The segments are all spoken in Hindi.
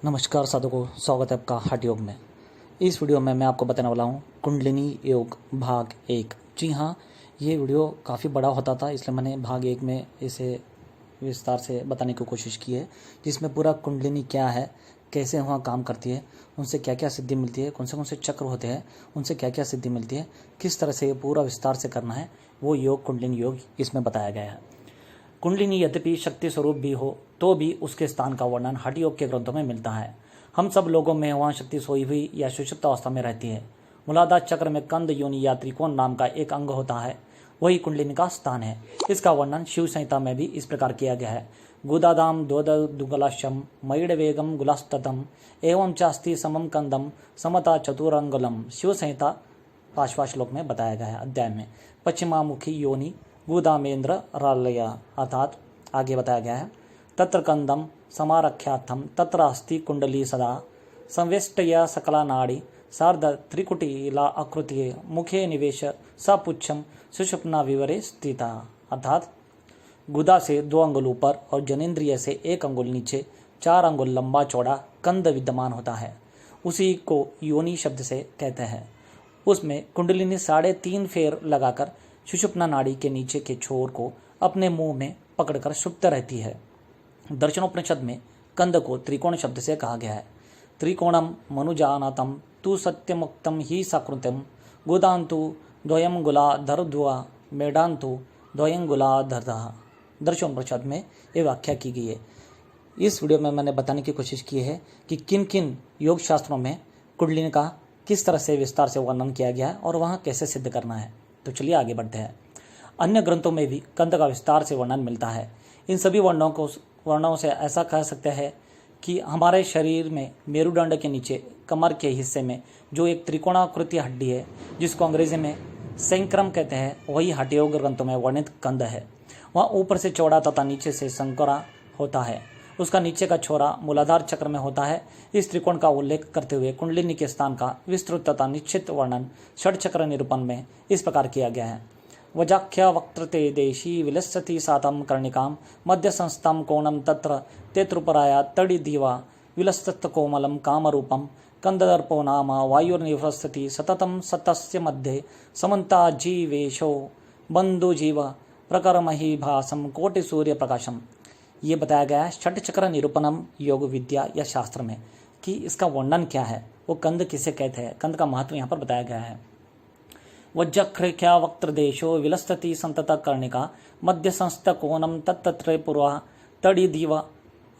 नमस्कार साधकों, स्वागत है आपका हठ योग में। इस वीडियो में मैं आपको बताने वाला हूँ कुंडलिनी योग भाग 1। जी हाँ, ये वीडियो काफ़ी बड़ा होता था, इसलिए मैंने भाग 1 में इसे विस्तार से बताने की कोशिश की है, जिसमें पूरा कुंडलिनी क्या है, कैसे वहाँ काम करती है, उनसे क्या क्या सिद्धि मिलती है, कौन से चक्र होते हैं, उनसे क्या क्या सिद्धि मिलती है, किस तरह से ये पूरा विस्तार से करना है, वो योग कुंडलिनी योग इसमें बताया गया है। कुंडलिनी यद्यपि शक्ति स्वरूप भी हो तो भी उसके स्थान का वर्णन हठ योग के ग्रंथों में मिलता है। हम सब लोगों में वहाँ शक्ति सोई हुई या सुषुप्त अवस्था में रहती है। मूलाधार चक्र में कंद योनि या त्रिकोण नाम का एक अंग होता है, वही कुंडलिनी का स्थान है। इसका वर्णन शिव संहिता में भी इस प्रकार किया गया है। गुदादाम दुगलाशम मयिड़ वेगम गुलास्ततम एवं चास्ति समम कंदम समता चतुरंगलम। शिव संहिता 5वां श्लोक में बताया गया है अध्याय में। पश्चिमामुखी योनि गुदामेन्द्र रालया, अर्थात आगे बताया गया है तत्र कंदम समारख्यार्थम तत्र अस्ति कुंडली सदा संवेष्टया सकला नाड़ी सार्ध त्रिकुटिला आकृति मुखे निवेश सपुच्छम सुषुप्ना विवरे स्थिता। अर्थात गुदा से 2 अंगुल ऊपर और जनेन्द्रिय से 1 अंगुल नीचे 4 अंगुल लंबा चौड़ा कंद विद्यमान होता है। उसी को योनि शब्द से कहते हैं। उसमें कुंडलिनी 3.5 फेर लगाकर सुषुप्ना नाड़ी के नीचे के छोर को अपने मुंह में पकड़कर सुप्त रहती है। दर्शनोपनिषद में कंद को त्रिकोण शब्द से कहा गया है। त्रिकोणम मनुजानातम तु सत्यमुक्तम ही सकृतम गुदांतु द्वयम गुलाधरद्वा मेडांतु द्वयं गुलाधरः। दर्शनोपनिषद में ये व्याख्या की गई है। इस वीडियो में मैंने बताने की कोशिश की है कि किन किन योग शास्त्रों में कुंडलिनी का किस तरह से विस्तार से वर्णन किया गया है और वहाँ कैसे सिद्ध करना है। तो चलिए आगे बढ़ते हैं। अन्य ग्रंथों में भी कंद का विस्तार से वर्णन मिलता है। इन सभी वर्णों से ऐसा कह सकते हैं कि हमारे शरीर में मेरुदंड के नीचे कमर के हिस्से में जो एक त्रिकोणाकृति हड्डी है, जिसको अंग्रेजी में सेंक्रम कहते हैं, वही हठ योग ग्रंथों में वर्णित कंद है। वह ऊपर से चौड़ा तथा नीचे से संकरा होता है। उसका नीचे का छोरा मूलाधार चक्र में होता है। इस त्रिकोण का उल्लेख करते हुए कुंडलिनी के स्थान का विस्तृत तथा निश्चित वर्णन षट चक्र निरूपण में इस प्रकार किया गया है। वजाख्या वक्त्रते देशी विलसति सातम कर्णिकाम मध्य संस्थम कोणम तत्र तेत्रुपराया तड़ि दीवा विलसत कोमलम कामरूपम कंददर्पो नाम वायुर्निवसति सततम सतस्य मध्ये समन्ता जीवेशो बंधु जीव प्रकरमहि भासम कोटि सूर्य प्रकाशम। ये बताया गया है षट चक्र निरूपणम योग विद्या या शास्त्र में कि इसका वर्णन क्या है, वो कंद किसे कहते हैं, कंद का महत्व यहाँ पर बताया गया है। वज्रख्या वक्त्र देशो विलसति संतत कर्णिका मध्य संस्थ कोणम तत्त्र पूर्वा तड़ि दीव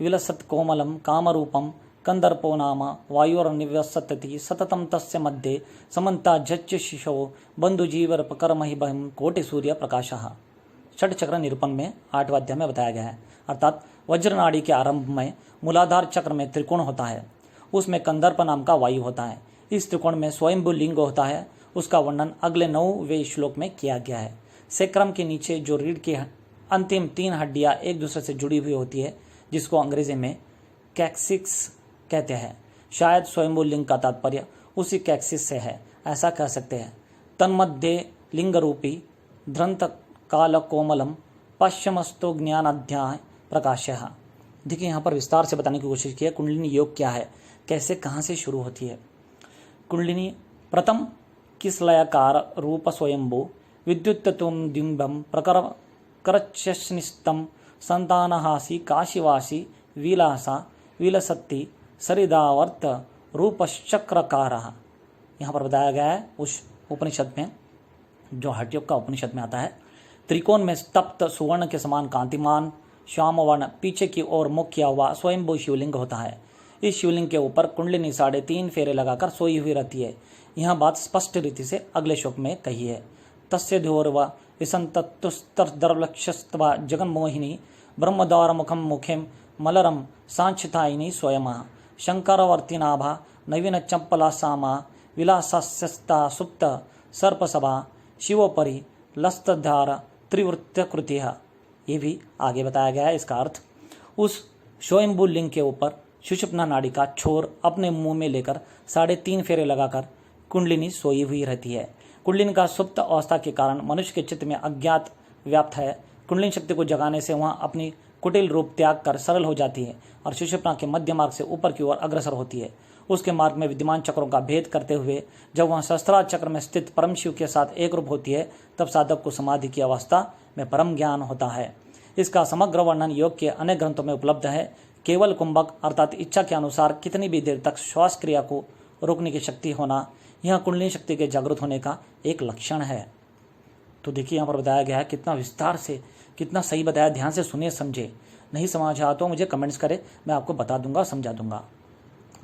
विलसत कोमलम कामरूपम कंदर्पो नाम वायुर्निवसति सततम तस्य मध्ये समन्ता जच्च शिशो बंधुजीवर प्रकरमहि बहिम कोटि सूर्य प्रकाशः। षट चक्र निरूपण में 8वां अध्याय में बताया गया है। अर्थात वज्र नाड़ी के आरंभ में मूलाधार चक्र में त्रिकोण होता है, उसमें कंदर्प नाम का वायु होता है। इस त्रिकोण में स्वयंभू लिंग होता है। उसका वर्णन अगले 9वें श्लोक में किया गया है। सेक्रम के नीचे जो रीढ़ की अंतिम 3 हड्डियां एक दूसरे से जुड़ी हुई होती है, जिसको अंग्रेजी में कैक्सिस कहते हैं, शायद स्वयंभू लिंग का तात्पर्य उसी कैक्सिस से है, ऐसा कह सकते हैं। तन्मध्ये लिंग रूपी ध्रंत काल कोमलम पश्चिमस्तो ज्ञान अध्याय प्रकाशः। देखिए यहाँ पर विस्तार से बताने की कोशिश की है कुंडलिनी योग क्या है, कैसे कहाँ से शुरू होती है। कुंडलिनी प्रथम किसलयकार रूप स्वयंभू विद्युत्तम डिम्बम प्रकर करचनिस्तम संतानहासी काशिवासी विलासा विलसत्ति सरिदावर्त रूपश्चक्रकार। यहाँ पर बताया गया है उस उपनिषद में, जो हठ योग का उपनिषद में आता है। त्रिकोण में तप्त सुवर्ण के समान कांतिमान श्यामवर्ण पीछे की ओर मुख किया हुआ स्वयंभू शिवलिंग होता है। इस शिवलिंग के ऊपर कुंडलिनी 3.5 फेरे लगाकर सोई हुई रहती है। यह बात स्पष्ट रीति से अगले श्लोक में कही है। तस्य ध्योर्व विसंतुस्तर्दर्लक्ष्यस्त्वा जगन्मोहिनी ब्रह्मद्वार मुखम मुखेम मलरम सांचितायिनी स्वयं शंकरवर्तिनाभा नवीन चंपला सामा विलासस्यस्ता सुप्त सर्पसभा शिवोपरि लस्तधार त्रिवृत्त कृतिः। ये भी आगे बताया गया है। इसका अर्थ उस स्वयंभू लिंग के ऊपर सुषुप्ना नाड़ी का छोर अपने मुंह में लेकर 3.5 फेरे लगाकर कुंडलिनी सोई हुई रहती है। कुंडलिनी का सुप्त अवस्था के कारण मनुष्य के चित्त में अज्ञात व्याप्त है। कुंडलिनी शक्ति को जगाने से वह अपनी कुटिल रूप त्याग कर सरल हो जाती है और सुषुप्ना के मध्य मार्ग से ऊपर की ओर अग्रसर होती है। उसके मार्ग में विद्यमान चक्रों का भेद करते हुए जब वह सहस्त्रार चक्र में स्थित परम शिव के साथ एक रूप होती है, तब साधक को समाधि की अवस्था में परम ज्ञान होता है। इसका समग्र वर्णन योग के अनेक ग्रंथों में उपलब्ध है। केवल कुंभक अर्थात इच्छा के अनुसार कितनी भी देर तक श्वास क्रिया को रोकने की शक्ति होना, यह कुंडलिनी शक्ति के जागृत होने का एक लक्षण है। तो देखिए यहाँ पर बताया गया है, कितना विस्तार से, कितना सही बताया। ध्यान से सुनिए, समझे। नहीं समझ आया तो मुझे कमेंट्स करें, मैं आपको बता दूंगा, समझा दूंगा।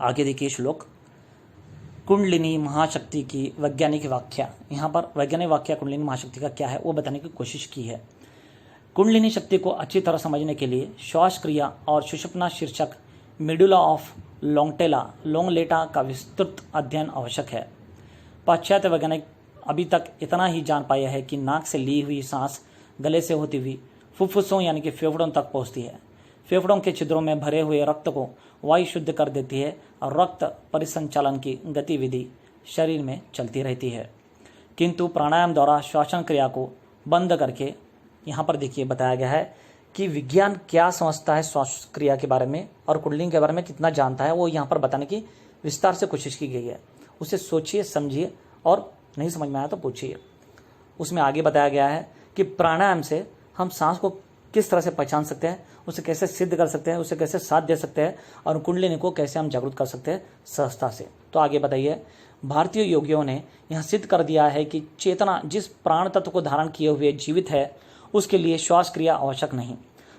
आगे देखिए श्लोक, कुंडलिनी महाशक्ति की वैज्ञानिक व्याख्या। यहाँ पर वैज्ञानिक व्याख्या कुंडलिनी महाशक्ति का क्या है वो बताने की कोशिश की है। कुंडलिनी शक्ति को अच्छी तरह समझने के लिए श्वास क्रिया और सुषुप्ना शीर्षक मेडुला ऑफ लोंगलेटा का विस्तृत अध्ययन आवश्यक है। पाश्चात्य वैज्ञानिक अभी तक इतना ही जान पाए हैं कि नाक से ली हुई सांस गले से होती हुई फुफ्फुसों यानी कि फेफड़ों तक पहुंचती है। फेफड़ों के छिद्रों में भरे हुए रक्त को वायु शुद्ध कर देती है और रक्त परिसंचालन की गतिविधि शरीर में चलती रहती है। किंतु प्राणायाम द्वारा श्वासन क्रिया को बंद करके, यहाँ पर देखिए बताया गया है कि विज्ञान क्या समझता है श्वास क्रिया के बारे में और कुंडलिनी के बारे में कितना जानता है, वो यहाँ पर बताने की विस्तार से कोशिश की गई है। उसे सोचिए, समझिए और नहीं समझ में आया तो पूछिए। उसमें आगे बताया गया है कि प्राणायाम से हम सांस को किस तरह से पहचान सकते हैं, उसे कैसे सिद्ध कर सकते हैं, उसे कैसे साथ दे सकते हैं और कुंडलिनी को कैसे हम जागृत कर सकते हैं सहजता से। तो आगे बताइए, भारतीय योगियों ने यह सिद्ध कर दिया है कि चेतना जिस प्राण तत्व को धारण किए हुए जीवित है, उसके लिए श्वास क्रिया आवश्यक नहीं।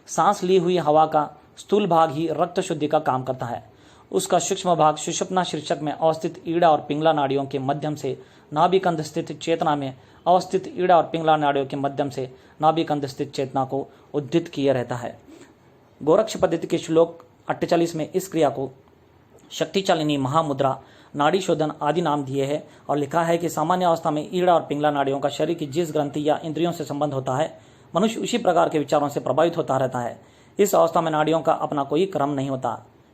सांस ली हुई हवा का स्थूल भाग ही रक्त शुद्धि का काम करता है। उसका सूक्ष्म भाग सुषुप्ना शीर्षक में अवस्थित ईड़ा और पिंगला नाड़ियों के माध्यम से नाभिकंध स्थित चेतना में अवस्थित ईड़ा और पिंगला नाड़ियों के माध्यम से नाभिकंध स्थित चेतना को उद्धित किया रहता है। गोरक्ष पद्धति के श्लोक 48 में इस क्रिया को शक्तिशालिनी महामुद्रा, नाड़ी शोधन आदि नाम दिए हैं और लिखा है कि सामान्य अवस्था में ईड़ा और पिंगला नाड़ियों का शरीर की जिस ग्रंथि या इंद्रियों से संबंध होता है, मनुष्य उसी प्रकार के विचारों से प्रभावित होता रहता है। इस अवस्था में नाड़ियों का अपना कोई क्रम नहीं होता,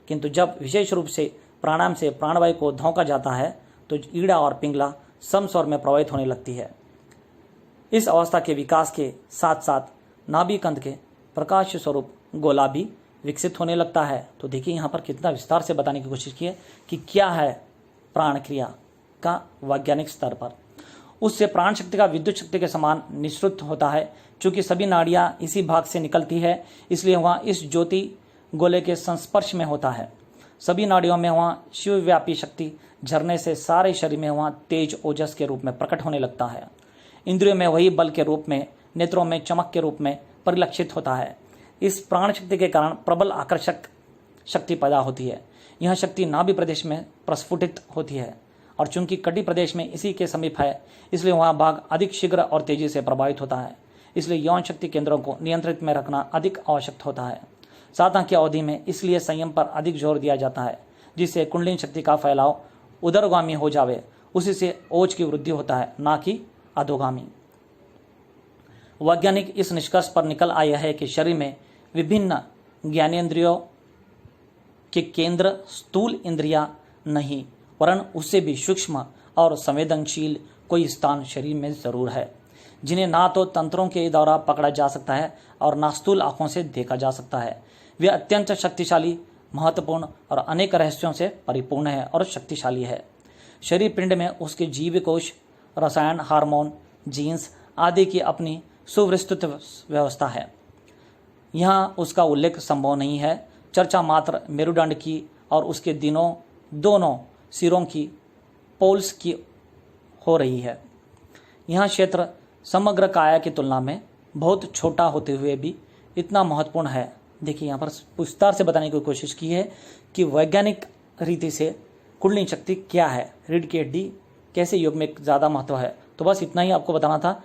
किंतु जब विशेष रूप से प्राणायाम से प्राणवायु को धोंका जाता है तो ईड़ा और पिंगला समस्वर में प्रभावित होने लगती है। इस अवस्था के विकास के साथ साथ नाभिकंध के प्रकाश स्वरूप गोला भी विकसित होने लगता है। तो देखिए यहाँ पर कितना विस्तार से बताने की कोशिश की है कि क्या है प्राण क्रिया का वैज्ञानिक स्तर पर। उससे प्राण शक्ति का विद्युत शक्ति के समान निःसृत होता है। चूंकि सभी नाड़ियां इसी भाग से निकलती है, इसलिए वहाँ इस ज्योति गोले के संस्पर्श में होता है। सभी नाड़ियों में वहाँ शिवव्यापी शक्ति झरने से सारे शरीर में वहाँ तेज ओजस के रूप में प्रकट होने लगता है। इंद्रियों में वही बल के रूप में, नेत्रों में चमक के रूप में परिलक्षित होता है। इस प्राण शक्ति के कारण प्रबल आकर्षक शक्ति पैदा होती है। यह शक्ति नाभि प्रदेश में प्रस्फुटित होती है और चूंकि कटी प्रदेश में इसी के समीप है, इसलिए वहाँ भाग अधिक शीघ्र और तेजी से प्रभावित होता है। इसलिए यौन शक्ति केंद्रों को नियंत्रित में रखना अधिक आवश्यक होता है। साधना की अवधि में इसलिए संयम पर अधिक जोर दिया जाता है, जिससे कुंडलिनी शक्ति का फैलाव उदरगामी हो जावे। उसी से ओज की वृद्धि होता है, ना कि अधोगामी। वैज्ञानिक इस निष्कर्ष पर निकल आया है कि शरीर में विभिन्न ज्ञानेंद्रियों के केंद्र स्थूल इंद्रियां नहीं, वरन उससे भी सूक्ष्म और संवेदनशील कोई स्थान शरीर में जरूर है, जिन्हें ना तो तंत्रों के द्वारा पकड़ा जा सकता है और ना स्थूल आंखों से देखा जा सकता है। वे अत्यंत शक्तिशाली, महत्वपूर्ण और अनेक रहस्यों से परिपूर्ण है और शक्तिशाली है। शरीर पिंड में उसके जीव कोश, रसायन, हार्मोन, जीन्स आदि की अपनी सुविस्तृत व्यवस्था है। यहाँ उसका उल्लेख संभव नहीं है। चर्चा मात्र मेरुदंड की और उसके दोनों सिरों की पोल्स की हो रही है। यह क्षेत्र समग्र काया की तुलना में बहुत छोटा होते हुए भी इतना महत्वपूर्ण है। देखिए यहाँ पर विस्तार से बताने की कोशिश की है कि वैज्ञानिक रीति से कुंडलिनी शक्ति क्या है, रीढ़ की हड्डी कैसे योग में ज़्यादा महत्व है। तो बस इतना ही आपको बताना था।